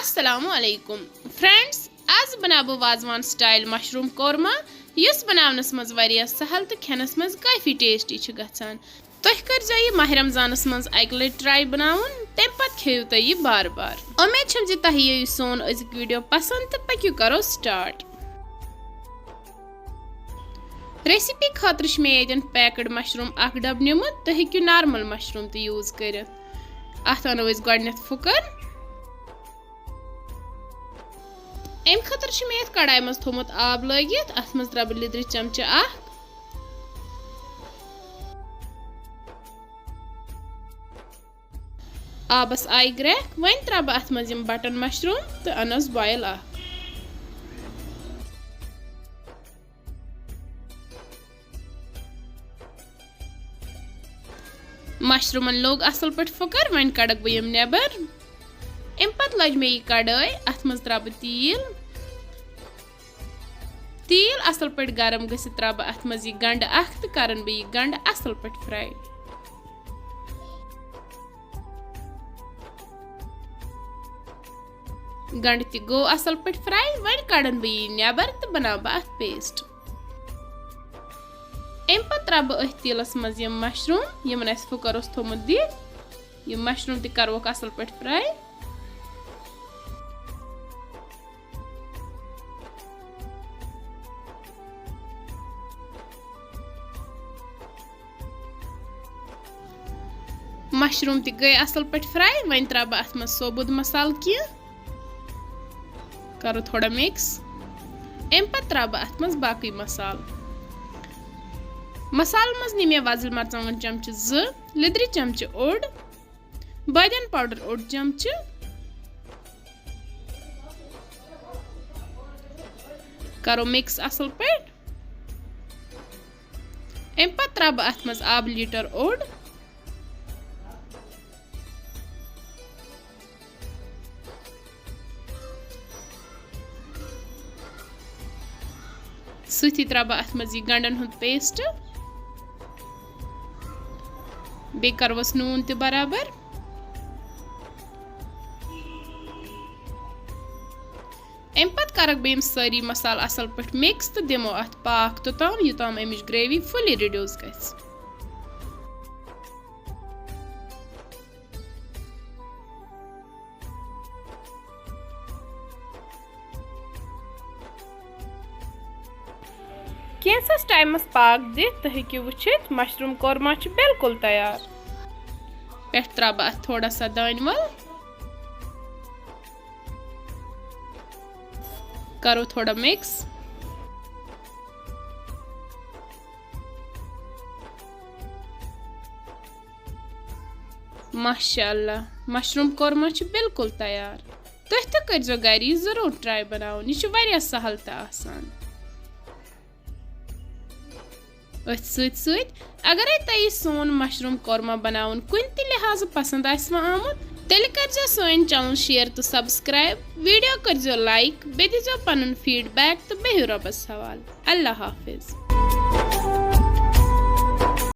अस्सलामु अलैकुम फ्रेंड्स, आज बनाबो वाजवान स्टाइल मशरूम कोरमा युस बनावनस मज वारिया सहल तो खेनस मज काफी टेस्टी छ गछान। तुह कर जाइए माह रमजानस मज एक लट ट्राई बनाउन, तम पत खेव तुह यह बार बार। उम्मीद छम जे तुह यीउ सोन अजुक वीडियो पसंद तो पक्यू करो स्टार्ट। रेसिपी खातिर मे यन पैकड मशरूम अख डब निमुत, तुह हेक्यू नॉर्मल मशरूम तो यूज करित। अथ अनो अस गोडनेथ फुकर। अम खतर मे कड़ाई मज थोमुत आब लगित, अथ मज त्रा बह लिद्र चमचे अख। आबस आई ग्रेक, वन त्रा बह अथ मज बटन मशरूम तो अनस बॉयल अख। मशरूमन लोग असल पे फुकर, वन कड़क बह नेबर। अम पत लज मे कड़ाई, अथ मज त्रा बह तील असल पे गरम गसित त्रा बह अथ मज गंड अख तो करन बह यह गंड असल पे फ्राई। गंड त गो असल पे फ्राई, वन कड़न बह यह नेबर तो बना बह अथ पेस्ट। अम पत त्रा बह अथ तेलस मज यम मशरूम यमन अस फुकर थोमुत दित। यम मशरूम त करवोक असल पे फ्राई। मशरूम त गई असल पे फ्राई, वन त्रा बह अथ मज सोबुद मसाल की करो थोड़ा मिक्स। अम पत त्रा बह अथ मज बाकी मसाल। मसाल मज नी मे वजल मरचांगन चमचे 2, लिद्र चमचे ओड, बादियन पाउडर ओड चमचे, करो मिक्स असल पे। अम पत त्रा बह अथ मज आब लीटर ओड। सथी त्रा बह अथ मज गंडन हुंद पेस्ट, बे करवस नून ते बराबर। अम पत करक बह सारी मसाल असल पे मिक्स तो दिमो अथ पाक तोताम युताम अमिच ग्रेवी फुली रिड्यूस गस। कैंसस टाइमस पाक दित तो हेक्यू वुचित मशरूम कोरमा बिल्कुल तैयार। पे त्रा बह थोड़ा सा दानवल, करो थोड़ा मिक्स। माशाअल्लाह मशरूम कोरमा बिल्कुल तैयार। तुह तो करो घर जरूर ट्राई बनाउन, यह सहल तो आसान। अगर तुह सोन मशरूम कोरमा बनाउन कुन त लिहाज पसंद आमुत, तेल कर सोन चैनल शेयर तो सब्सक्राइब, वीडियो कर लाइक, बे दीजो पनुन फीडबैक तो बेहू रबस हवाल। अल्लाह हाफिज।